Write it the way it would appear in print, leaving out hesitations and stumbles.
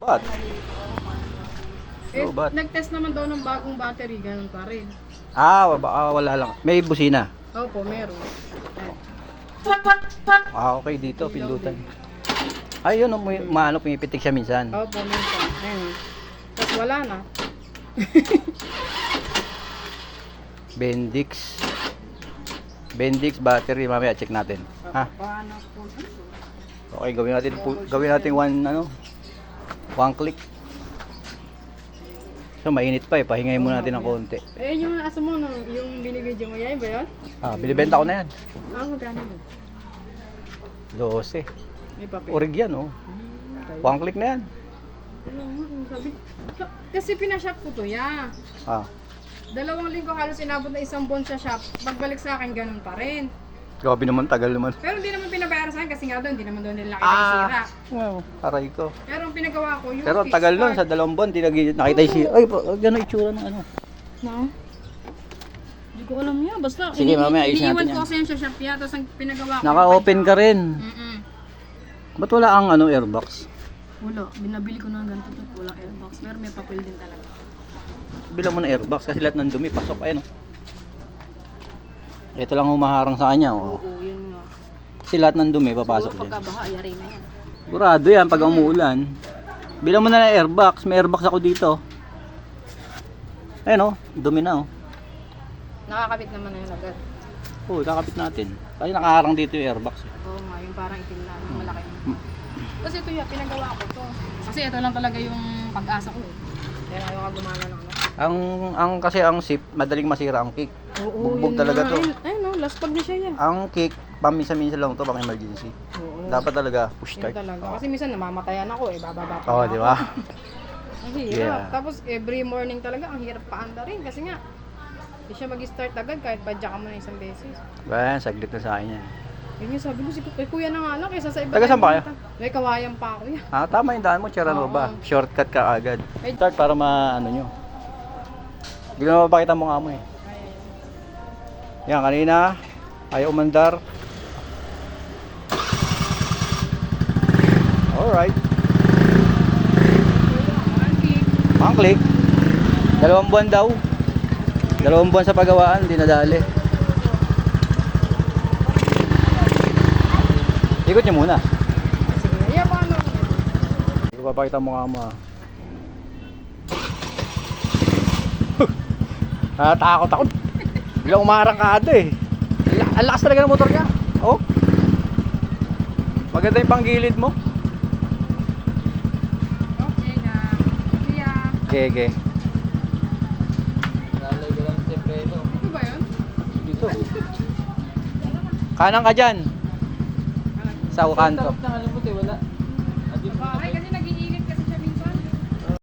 What? Eh, So, ba't? nag-test naman daw ng bagong battery, ganun pa rin. Wala lang. May busina. Opo, meron. Okay dito, pindutan. Ayun, maano, pumipitik siya minsan. Opo, minsan. Ayun. Tapos wala na. Bendix battery, mamaya check natin. Ha? Paano po? Okay, gawin natin one click. So mainit pa pahingay muna natin ng konti. Eh, yung asa mo, no, yung binibidyo mo, yan ba yun? Binibenta ko na yan. Magkano mo? 12. May papel. Orig yan, oh. Okay. One click na yan. Ano nga, kung sabi. Kasi pinashop ko to, ya. 2 linggo halos inabot na 1 buwan sa shop. Pagbalik sa akin, ganun pa rin. Grabe naman, tagal naman. Pero hindi naman pinabayaran sa akin kasi nga doon, hindi naman doon nila nakita yung sira. Wow, aray ko. Pero ang pinagawa ko, yung Pero ang tagal nun, sa 2 buwan, di nakita yung sira. Ay, gano'n itsura ng ano. No? Hindi ko alam yan. Basta, Sige, mamaya ayusin natin iniwan yan. ko kasi yan sa shop yan. Tapos ang pinagawa ko. Naka-open ka rin. Mm-mm. Ba't wala ang airbox? Wala. Binabili ko na ng ganito. Walang airbox. Pero may papel din talaga. Bilang mo na airbox kasi lahat ng dumi, pasok. Ayun, oh. Ito lang humaharang sa kanya, oh. Oo, yun nga. Kasi lahat ng dumi, papasok Siguro dyan. pagkabaha, yari na yan. Sigurado yan, pag umuulan. Bilang mo na ng airbox, may airbox ako dito. Ayun, oh. Dumi na, oh. Nakakabit naman na yun agad. Oo, kakapit natin. Kasi nakaharang dito yung airbox. Oo nga, yung parang itim na, yung malaki. Kasi ito yan, pinagawa ko to. Kasi ito lang talaga yung pag-asa ko eh. Kaya ayaw ka gumana ng ano. Kasi ang sip, madaling masira ang kick. Oo, Bugbog yun talaga nga. to. Ayun no, last pag na siya yan. Ang kick, paminsan-minsan lang to pang emergency. Oo. Dapat talaga push Yun start. talaga. Kasi minsan namamatayan ako eh, bababa pa Oo, ako. di ba? Ang hirap. Yeah. Tapos every morning talaga, ang hirap paanda rin. Kasi nga, hindi siya mag-start agad kahit padya ka mo na 1 beses. Ba, saglit na sa akin yan. Yun yung sabi ko, si kuya na nga lang, kaysa sa iba. Taga saan ba kayo? May kawayan pa ako yan. Tama yung daan mo, Cheranova. Oo. Shortcut ka agad. Start para maano nyo. Hindi ko na mapakita mo nga mo eh. Yan, kanina, ayaw umandar. Alright. Ang click. 2 buwan daw. 2 buwan sa pagawaan, hindi nadali. Ikot nyo muna. Sige, iya pa ano. Hindi ko papakita mo nga mo ah. Takot ako. Biglang umarang ka ata eh. Ang lakas talaga ng motor ka. Oh. Maganda yung panggilid mo. Okay na. Kuya. Okay. Ito ba yun? Dito. Kanan ka dyan. Sa kanto. Nakalimutan, wala.